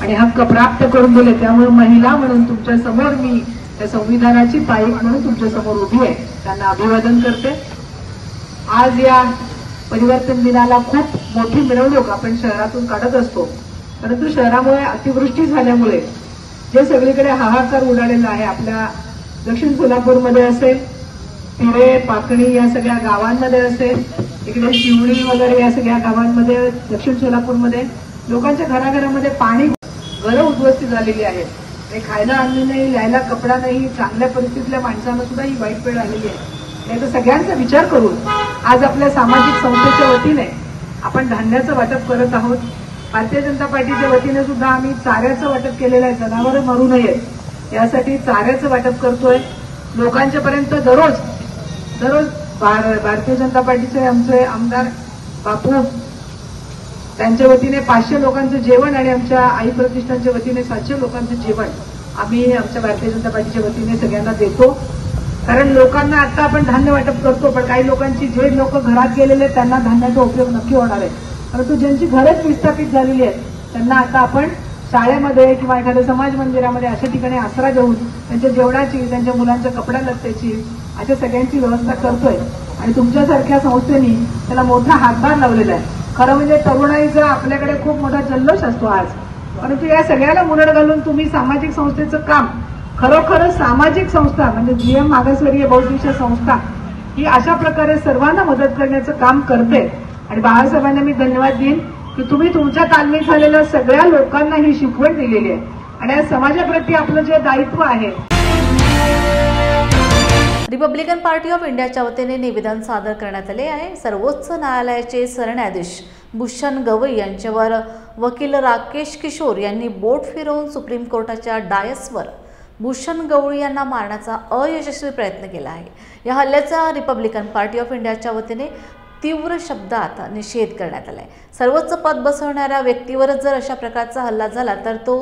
आणि हक्क प्राप्त करून दिले, त्यामुळे महिला म्हणून तुमच्या समोर मी त्या संविधानाची पाईक म्हणून तुमच्या समोर उभी आहे, त्यांना अभिवादन करते. आज या परिवर्तन दिनाला खूप मोठी मिरवणूक आपण शहरातून काढत असतो, परंतु शहरामुळे अतिवृष्टी झाल्यामुळे जे सगळीकडे हाहाकार उडालेला आहे, आपल्या दक्षिण सोलापूरमध्ये असेल, पिरे पाकणी या सगळ्या गावांमध्ये असेल, इकडे शिवणी वगैरे या सगळ्या गावांमध्ये दक्षिण सोलापूरमध्ये लोकांच्या घराघरामध्ये पाणी, घरं उद्ध्वस्त झालेली आहेत, खायला अन्न नाही, यायला कपडा नाही, चांगल्या परिस्थितीतल्या माणसांना सुद्धा ही वाईट वेळ आलेली आहे. याचा सगळ्यांचा विचार करून आज आपल्या सामाजिक संस्थेच्या वतीने आपण धान्याचं वाटप करत आहोत. भारतीय जनता पार्टीच्या वतीने सुद्धा आम्ही चाऱ्याचं वाटप केलेलं आहे, जनावरं मरू नयेत यासाठी चाऱ्याचं वाटप करतोय लोकांच्या पर्यंत. दररोज भारतीय जनता पार्टीचे आमचे आमदार बापू त्यांच्या वतीने 500 लोकांचं जेवण आणि आमच्या आई प्रतिष्ठानच्या वतीने 700 लोकांचं जेवण आम्ही आमच्या भारतीय जनता पार्टीच्या वतीने सगळ्यांना देतो. कारण लोकांना आता आपण धान्य वाटप करतो, पण काही लोकांची जे लोक घरात गेलेले त्यांना धान्याचा उपयोग नक्की होणार आहे, परंतु ज्यांची घरच विस्थापित झालेली आहेत त्यांना आता आपण शाळेमध्ये किंवा एखाद्या समाज मंदिरामध्ये अशा ठिकाणी आसरा देऊन त्यांच्या जेवणाची, त्यांच्या मुलांच्या कपड्या लत्त्याची अशा सगळ्यांची व्यवस्था करतोय. आणि तुमच्यासारख्या संस्थेनी त्याला मोठा हातभार लावलेला आहे. खरं म्हणजे तरुणाईचा आपल्याकडे खूप मोठा जल्लोष असतो आज, परंतु या सगळ्याला मुनड घालून तुम्ही सामाजिक संस्थेचं काम, खरोखरच सामाजिक संस्था म्हणजे GM मागासवर्गीय बहुउद्देशीय संस्था ही अशा प्रकारे सर्वांना मदत करण्याचं काम करते. आणि बाळासाहेबांना मी धन्यवाद देईन की तुम्ही तुमच्या तालमीत झालेल्या सगळ्या लोकांना ही शिकवण दिलेली आहे आणि या समाजाप्रती आपलं जे दायित्व आहे. रिपब्लिकन पार्टी ऑफ इंडियाच्या वतीने निवेदन सादर करण्यात आले आहे. सर्वोच्च न्यायालयाचे सरन्यायाधीश भूषण गवई यांच्यावर वकील राकेश किशोर यांनी बोट फिरवून सुप्रीम कोर्टाच्या डायसवर भूषण गवई यांना मारण्याचा अयशस्वी प्रयत्न केला आहे. या हल्ल्याचा रिपब्लिकन पार्टी ऑफ इंडियाच्या वतीने तीव्र शब्दात निषेध करण्यात आलाय। सर्वोच्च पद बसवणाऱ्या व्यक्तीवरच जर अशा प्रकारचा हल्ला झाला तर तो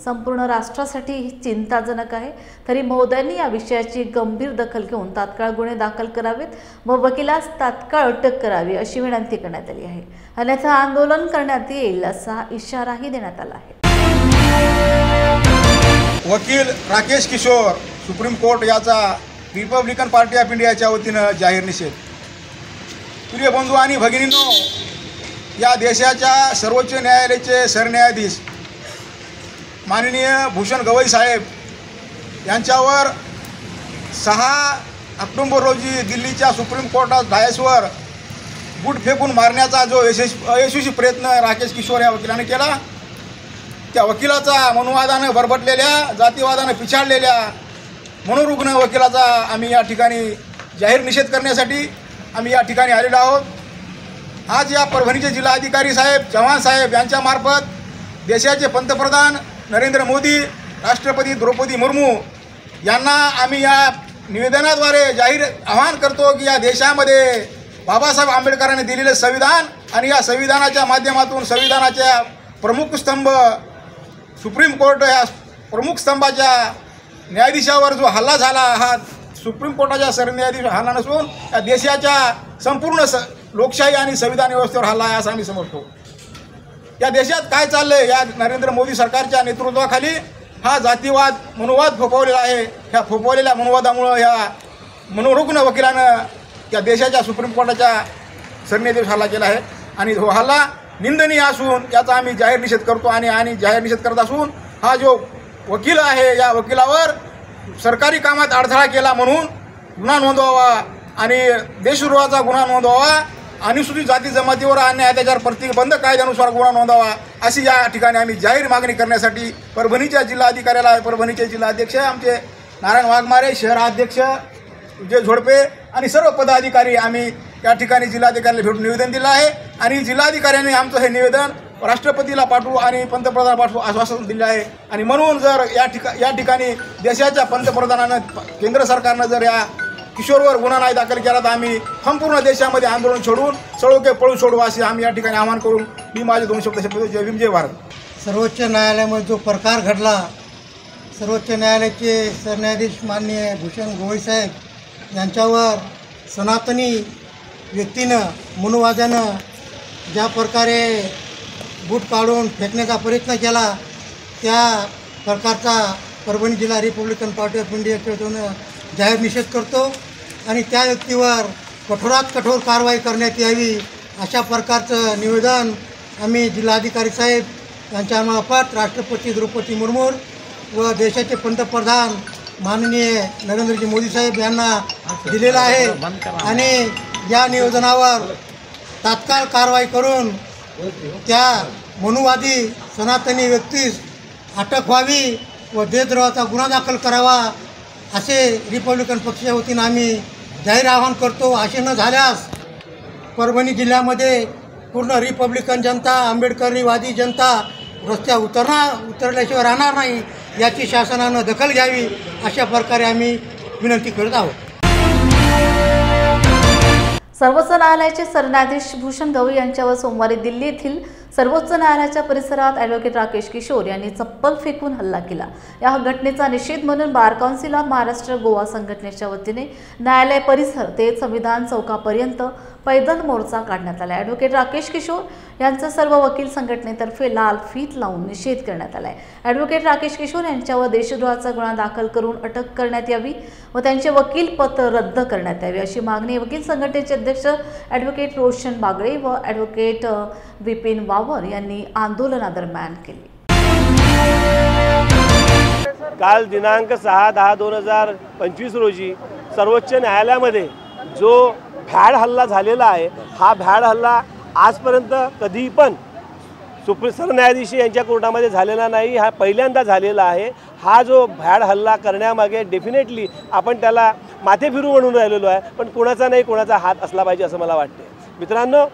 संपूर्ण राष्ट्रासाठी चिंताजनक आहे। तरी महोदयांनी या विषयाची गंभीर दखल घेऊन तात्काळ गुन्हे दाखल करावेत व वकिलास तात्काळ अटक करावी अशी विनंती करण्यात आली आहे। अन्यथा आंदोलन करण्यात येईल असा इशाराही देण्यात आला आहे। वकील राकेश किशोर सुप्रीम कोर्ट याचा रिपब्लिकन पार्टी ऑफ इंडियाच्या वतीनं जाहीर निषेध। प्रिय बंधू आणि भगिनींनो, या देशाच्या सर्वोच्च न्यायालयाचे सरन्यायाधीश माननीय भूषण गवई साहेब यांच्यावर 6 ऑक्टोबर रोजी दिल्लीच्या सुप्रीम कोर्टात डायसवर बूट फेकून मारण्याचा जो अयशस्वी प्रयत्न राकेश किशोर या वकिलाने केला, त्या वकिलाचा मनोवादानं बरबटलेल्या, जातीवादानं पिछाडलेल्या मनोरुग्ण वकिलाचा आम्ही या ठिकाणी जाहीर निषेध करण्यासाठी आम्ही या ठिकाणी आलेलो आहोत। आज या परभणीचे जिल्हाधिकारी साहेब चव्हाण साहेब यांच्यामार्फत देशाचे पंतप्रधान नरेंद्र मोदी, राष्ट्रपती द्रौपदी मुर्मू यांना आम्ही या निवेदनाद्वारे जाहीर आवाहन करतो की या देशामध्ये बाबासाहेब आंबेडकरांनी दिलेले संविधान आणि या संविधानाच्या माध्यमातून संविधानाच्या प्रमुख स्तंभ सुप्रीम कोर्ट या प्रमुख स्तंभाच्या न्यायाधीशावर जो हल्ला झाला, हा सुप्रीम कोर्टाच्या सरन्यायाधीश हल्ला नसून या देशाच्या संपूर्ण लोकशाही आणि संविधान व्यवस्थेवर हल्ला आहे असं आम्ही समजतो। या देशात काय चाललंय, या नरेंद्र मोदी सरकारच्या नेतृत्वाखाली हा जातीवाद मनोवाद फोफवलेला आहे। ह्या फोफवलेल्या मनोवादामुळं ह्या मनोरुग्ण वकिलानं या देशाच्या सुप्रीम कोर्टाच्या सरन्यायाधीश हल्ला केला आहे आणि तो हल्ला निंदनीय असून याचा आम्ही जाहीर निषेध करतो आणि जाहीर निषेध करत असून हा जो वकील आहे या वकिलावर सरकारी कामात अडथळा केला म्हणून गुन्हा नोंदवावा आणि देशद्रोहाचा गुन्हा नोंदवावा, अनुसूचित जाती जमातीवर अन्याय अत्याचार प्रतिबंध कायद्यानुसार गुन्हा नोंदवावा अशी या ठिकाणी आम्ही जाहीर मागणी करण्यासाठी परभणीच्या जिल्हाधिकाऱ्याला, परभणीचे जिल्हाध्यक्ष आमचे नारायण वाघमारे, शहराध्यक्ष विजय झोडपे आणि सर्व पदाधिकारी आम्ही या ठिकाणी जिल्हाधिकाऱ्याला भेटून निवेदन दिलं आहे आणि जिल्हाधिकाऱ्यांनी आमचं हे निवेदन राष्ट्रपतीला पाठवू आणि पंतप्रधानाला पाठवू आश्वासन दिले आहे। आणि म्हणून जर या ठिकाणी देशाच्या पंतप्रधानानं, केंद्र सरकारनं जर या किशोरवर गुन्हा नाही दाखल केला तर आम्ही संपूर्ण देशामध्ये आंदोलन सोडून सळोके पळून सोडू असे आम्ही या ठिकाणी आवाहन करून मी माझे 2 शब्द शपथ। जय भीम, जय भारत। सर्वोच्च न्यायालयामध्ये जो प्रकार घडला, सर्वोच्च न्यायालयाचे सरन्यायाधीश माननीय भूषण गवई साहेब यांच्यावर सनातनी व्यक्तीनं, मनोवाद्यानं ज्या प्रकारे बूट काढून फेकण्याचा प्रयत्न केला, त्या प्रकारचा परभणी जिल्हा रिपब्लिकन पार्टी ऑफ इंडियाच्या वतीनं जाहीर निषेध करतो आणि त्या व्यक्तीवर कठोरात कठोर कारवाई करण्यात यावी अशा प्रकारचं निवेदन आम्ही जिल्हाधिकारी साहेब यांच्यामार्फत राष्ट्रपती द्रौपदी मुर्मू व देशाचे पंतप्रधान माननीय नरेंद्रजी मोदी साहेब यांना दिलेलं आहे आणि या निवेदनावर तात्काळ कारवाई करून त्या मनुवादी सनातनी व्यक्तीस अटक व्हावी व देशद्रोहाचा गुन्हा दाखल करावा असे रिपब्लिकन पक्षाच्या वतीनं आम्ही जाहीर आवाहन करतो। असे न झाल्यास परभणी जिल्ह्यामध्ये पूर्ण रिपब्लिकन जनता, आंबेडकरीवादी जनता रस्त्यावर उतरल्याशिवाय राहणार नाही याची शासनानं दखल घ्यावी अशा प्रकारे आम्ही विनंती करत आहोत। सर्वोच्च न्यायालयाचे सरन्यायाधीश भूषण गवई यांच्यावर सोमवारी दिल्ली येथील सर्वोच्च न्यायालयाच्या परिसरात ॲडव्होकेट राकेश किशोर यांनी चप्पल फेकून हल्ला केला। या घटनेचा निषेध म्हणून bar council of Maharashtra Goa संघटनेच्या वतीने न्यायालय परिसर ते संविधान चौकापर्यंत पैदल मोर्चा काढण्यात आला। ॲडव्होकेट राकेश किशोर यांचा सर्व वकील संघटनेतर्फे लाल फीत लावून निषेध करण्यात आला आहे। ॲडव्होकेट राकेश किशोर यांच्यावर देशद्रोहाचा गुन्हा दाखल करून अटक करण्यात यावी व त्यांचे वकील पद रद्द करण्यात यावे अशी मागणी वकील संघटनेचे अध्यक्ष ॲडव्होकेट रोशन बागळे व ॲडव्होकेट विपिन वावर यांनी आंदोलनादरम्यान केली। काल दिनांक 6/10/2025 रोजी सर्वोच्च न्यायालयामध्ये जो भ्याड हल्ला झालेला आहे, हा भ्याड हल्ला आजपर्यंत कधी पण सरन्यायाधीश यांच्या कोर्टामध्ये झालेला नाही, हा पहिल्यांदा झालेला आहे। हा जो भ्याड हल्ला करण्यामागे डेफिनेटली आपण त्याला माथे फिरू म्हणून राहिलेलो आहे, पण कोणाचा नाही कोणाचा हात असला पाहिजे असं मला वाटते। मित्रांनो,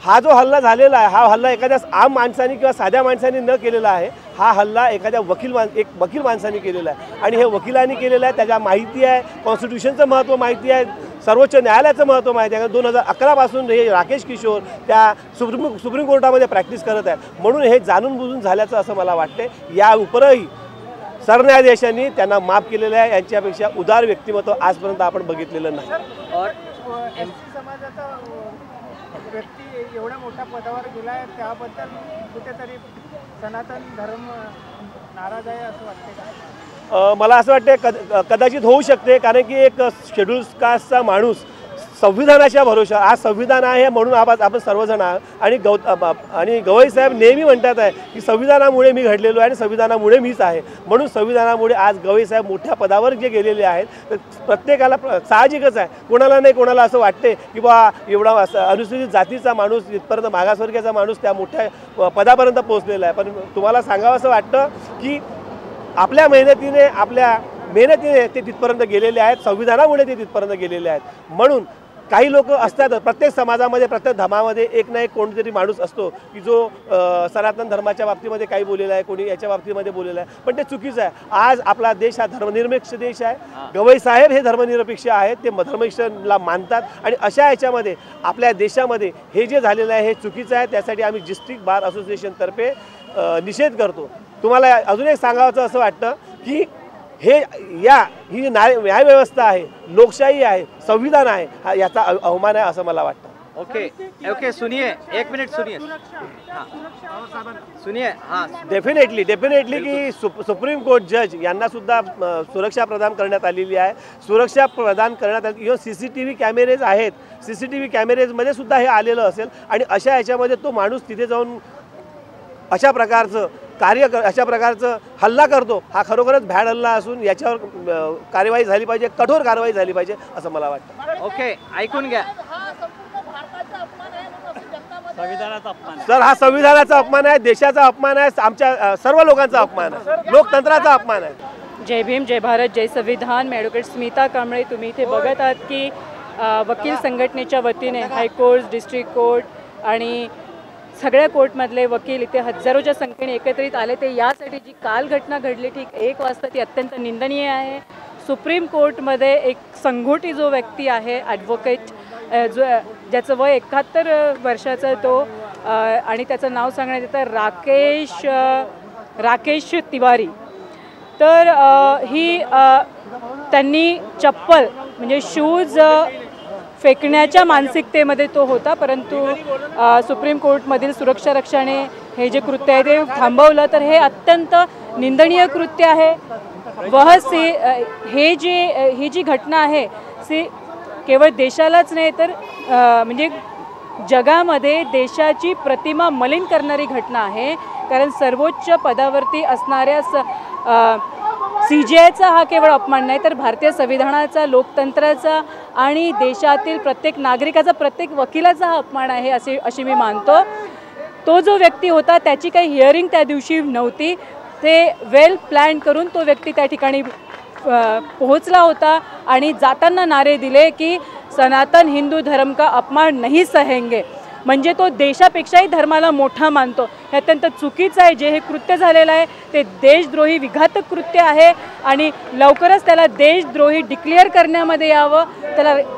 हा जो हल्ला झालेला आहे, हा हल्ला एखाद्या आम माणसाने किंवा साध्या माणसाने न केलेला आहे, हा हल्ला एखाद्या वकील माणसाने केलेला आहे आणि हे वकिलांनी केलेला आहे। त्याच्या माहिती आहे, कॉन्स्टिट्यूशनचं महत्त्व माहिती आहे, सर्वोच्च न्यायालयाचं महत्त्व माहिती आहे. 2011 पासून हे राकेश किशोर त्या सुप्रीम कोर्टामध्ये प्रॅक्टिस करत आहेत, म्हणून हे जाणून बुजून झाल्याचं असं मला वाटते. या उपरही सरन्यायाधीशांनी त्यांना माफ केलेलं आहे. यांच्यापेक्षा उदार व्यक्तिमत्व आजपर्यंत आपण बघितलेलं नाही. एसटी समाजाचा व्यक्ती एवढ्या मोठ्या पदावर गेला आहे, त्याबद्दल कुठेतरी सनातन धर्म नाराज आहे असं वाटते का? मला असं वाटते कदाचित होऊ शकते, कारण की एक शेड्यूल कास्टचा माणूस संविधानाच्या भरोशा, आज संविधान आहे म्हणून आपण सर्वजण आहात आणि गवई साहेब नेहमी म्हणतात आहे की संविधानामुळे मी घडलेलो आहे आणि संविधानामुळे मीच आहे. म्हणून संविधानामुळे आज गवई साहेब मोठ्या पदावर जे गेलेले आहेत, तर प्रत्येकाला साहजिकच आहे, कोणाला नाही कोणाला असं वाटते की बा एवढा अनुसूचित जातीचा माणूस, इथपर्यंत मागासवर्गीयाचा माणूस त्या मोठ्या पदापर्यंत पोहोचलेला आहे. पण तुम्हाला सांगावं असं वाटतं की आपल्या मेहनतीने ते तिथपर्यंत गेलेले आहेत, संविधानामुळे ते तिथपर्यंत गेलेले आहेत. म्हणून काही लोक असतात, प्रत्येक समाजामध्ये प्रत्येक धर्मामध्ये एक ना एक कोणतरी माणूस असतो की जो सनातन धर्माच्या बाबतीमध्ये काही बोललेला आहे, कोणी याच्या बाबतीमध्ये बोललेला आहे, पण ते चुकीचं आहे. आज आपला देश हा धर्मनिरपेक्ष देश आहे. गवई साहेब हे धर्मनिरपेक्ष आहेत, ते धर्मनिरपेक्षला मानतात आणि अशा याच्यामध्ये आपल्या देशामध्ये हे जे झालेलं आहे हे चुकीचं आहे. त्यासाठी आम्ही डिस्ट्रिक्ट बार असोसिएशनतर्फे निषेध करतो. तुम्हाला अजून एक सांगायचं असं वाटतं की ही न्यायव्यवस्था आहे, लोकशाही आहे, संविधान आहे, हा याचा अवमान आहे असं मला वाटतं. ओके सुनिए, एक मिनट सुनिए. सुनिए. हाँ, डेफिनेटली की सुप्रीम कोर्ट जज यांना सुद्धा सुरक्षा प्रदान करण्यात आलेली आहे. सुरक्षा प्रदान करण्यात आली, इव्हन CCTV कॅमेरेज आहेत, CCTV कॅमेरेजमध्ये सुद्धा हे आलेलं असेल आणि अशा याच्यामध्ये तो माणूस तिथे जाऊन अशा प्रकारचं हल्ला करतो, हा खरोखरच भ्याड हल्ला असून याच्यावर कार्यवाही झाली पाहिजे, कठोर कारवाई झाली पाहिजे असं मला वाटतं. ओके, ऐकून घ्या. संविधानाचा अपमान सर, हा संविधानाचा अपमान आहे, देशाचा अपमान आहे, आमच्या सर्व लोकांचा अपमान आहे, लोकतंत्राचा अपमान आहे. जय भीम, जय भारत, जय संविधान. मी ॲडव्होकेट स्मिता कांबळे. तुम्ही इथे बघत आहात की वकील संघटनेच्या वतीने हायकोर्ट, डिस्ट्रिक्ट कोर्ट आणि सगळ्या कोर्टमधले वकील इथे हजारोच्या संख्येने एकत्रित आले. ते यासाठी जी काल घटना घडली ठीक 1 वाजता ती अत्यंत निंदनीय आहे. सुप्रीम कोर्टमध्ये एक संघोटी जो व्यक्ती आहे, ॲडव्होकेट, ज्याचं वय 71 वर्षाचा आहे तो, आणि त्याचं नाव सांगण्यात येतं राकेश तिवारी. तर त्यांनी चप्पल म्हणजे शूज फेकण्याच्या मानसिकतेमध्ये तो होता, परंतु सुप्रीम कोर्टमधील सुरक्षा रक्षाने हे जे कृत्य आहे ते थांबवलं. तर हे अत्यंत निंदनीय कृत्य आहे. ही जी घटना आहे ती केवळ देशालाच नाही तर म्हणजे जगामध्ये देशाची प्रतिमा मलिन करणारी घटना आहे. कारण सर्वोच्च पदावरती असणाऱ्या CJIचा हा केवळ अपमान नाही तर भारतीय संविधानाचा, लोकतंत्राचा आणि देशातील प्रत्येक नागरिकाचा, प्रत्येक वकिलाचा हा अपमान आहे अशी मी मानतो. तो जो व्यक्ती होता त्याची काही हिअरिंग त्या दिवशी नव्हती. ते वेल प्लॅन करून तो व्यक्ती त्या ठिकाणी पोहोचला होता आणि जाताना नारे दिले की सनातन हिंदू धर्म का अपमान नहीं सहेंगे. म्हणजे तो देशापेक्षाही धर्माला मोठा मानतो. हे अत्यंत चुकीचं आहे. जे हे कृत्य झालेलं आहे ते देशद्रोही विघातक कृत्य आहे आणि लवकरच त्याला देशद्रोही डिक्लेअर करण्यामध्ये यावं,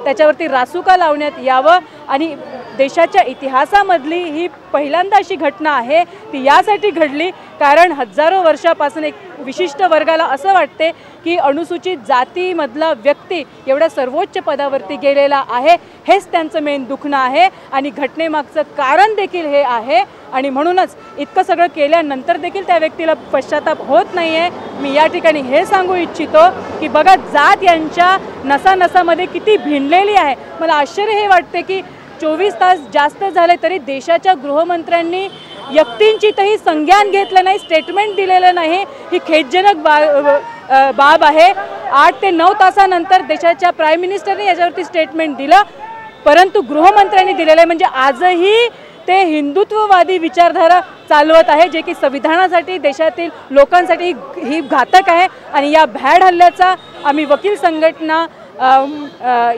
त्याच्यावरती रासुका लावण्यात यावं. आणि देशाच्या इतिहासामधली ही पहिल्यांदा अशी घटना आहे ती यासाठी घडली कारण हजारो वर्षापासून एक विशिष्ट वर्गाला असं वाटते की अनुसूचित जातीमधला व्यक्ती एवढ्या सर्वोच्च पदावरती गेलेला आहे. हेच त्यांचं मेन दुखणं आहे आणि घटनेमागचं कारण देखील हे आहे. आणि म्हणूनच इतकं सगळं केल्यानंतर देखील त्या व्यक्तीला पश्चाताप होत नाही आहे. मी या ठिकाणी हे सांगू इच्छितो की बघा जात यांच्या नसानसामध्ये किती भिनलेली आहे. मला आश्चर्य हे वाटते की 24 तास जास्त झाले तरी देशाच्या गृहमंत्र्यांनी व्यक्तींची संज्ञान घेतलं नाही, स्टेटमेंट दिलेलं नाही. ही खेदजनक बाब आहे. 8 ते 9 तासानंतर देशाच्या प्राईम मिनिस्टरने याच्यावरती स्टेटमेंट दिलं, परंतु गृहमंत्र्यांनी दिलेलं आहे. म्हणजे आजही ते हिंदुत्ववादी विचारधारा चालवत आहे, जे की संविधानासाठी, देशातील लोकांसाठी ही घातक आहे. आणि या भ्याड हल्ल्याचा आम्ही वकील संघटना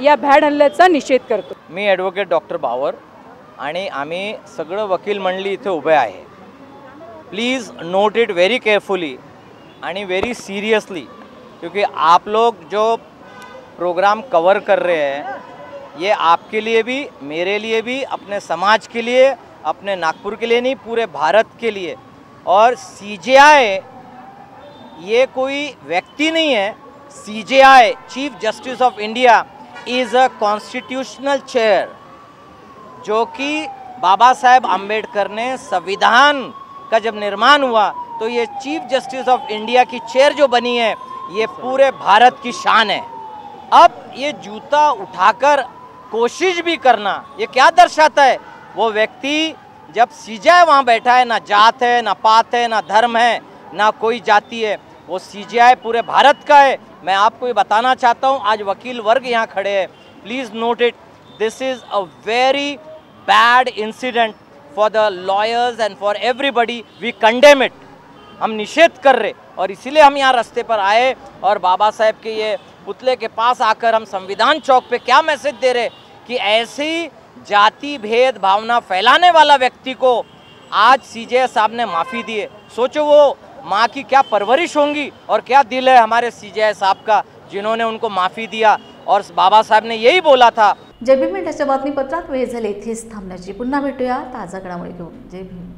या भ्याड हल्ल्याचा निषेध करतो. मी ॲडव्होकेट डॉक्टर बावर आणि आम्ही सगळं वकील मंडळी इथे उभे आहे. Please note it very carefully आणि वेरी सीरियसली, क्योंकि आप लोग जो प्रोग्राम कवर कर रहे हैं ये आपके लिए भी, मेरे लिए भी, अपने समाज के लिए, अपने नागपुर के लिए नहीं, पूरे भारत के लिए। और CJI ये कोई व्यक्ति नहीं है। CJI, chief justice of India, is a constitutional chair, जो कि बाबा साहेब आम्बेडकर ने संविधान का जब निर्माण हुआ तो ये चीफ जस्टिस ऑफ इंडिया की चेयर जो बनी है, ये पूरे भारत की शान है। अब ये जूता उठाकर कोशिश भी करना, ये क्या दर्शाता है? वो व्यक्ति जब CJI वहाँ बैठा है, ना जात है, ना पात है, ना धर्म है, ना कोई जाति है, वो CJI पूरे भारत का है। मैं आपको ये बताना चाहता हूँ, आज वकील वर्ग यहाँ खड़े हैं, please note it, this is a very bad incident for the lawyers and for everybody. We condemn it, हम निषेध कर रहे, और इसीलिए हम यहाँ रास्ते पर आए और बाबा साहेब के ये पुतले के पास आकर हम संविधान चौक पे क्या मैसेज दे रहे कि ऐसी जाति भेद भावना फैलाने वाला व्यक्ति को आज CJI साहब ने माफ़ी दी है। सोचो वो माँ की क्या परवरिश होंगी और क्या दिल है हमारे CJI साहब का, जिन्होंने उनको माफ़ी दिया। और बाबा साहेब ने यही बोला था। जय भीम इंडियाच्या बातमीपत्रात वेळ झाली इथेच थांबण्याची। पुन्हा भेटूया ताजा घडामोडी घेऊन। जय भीम।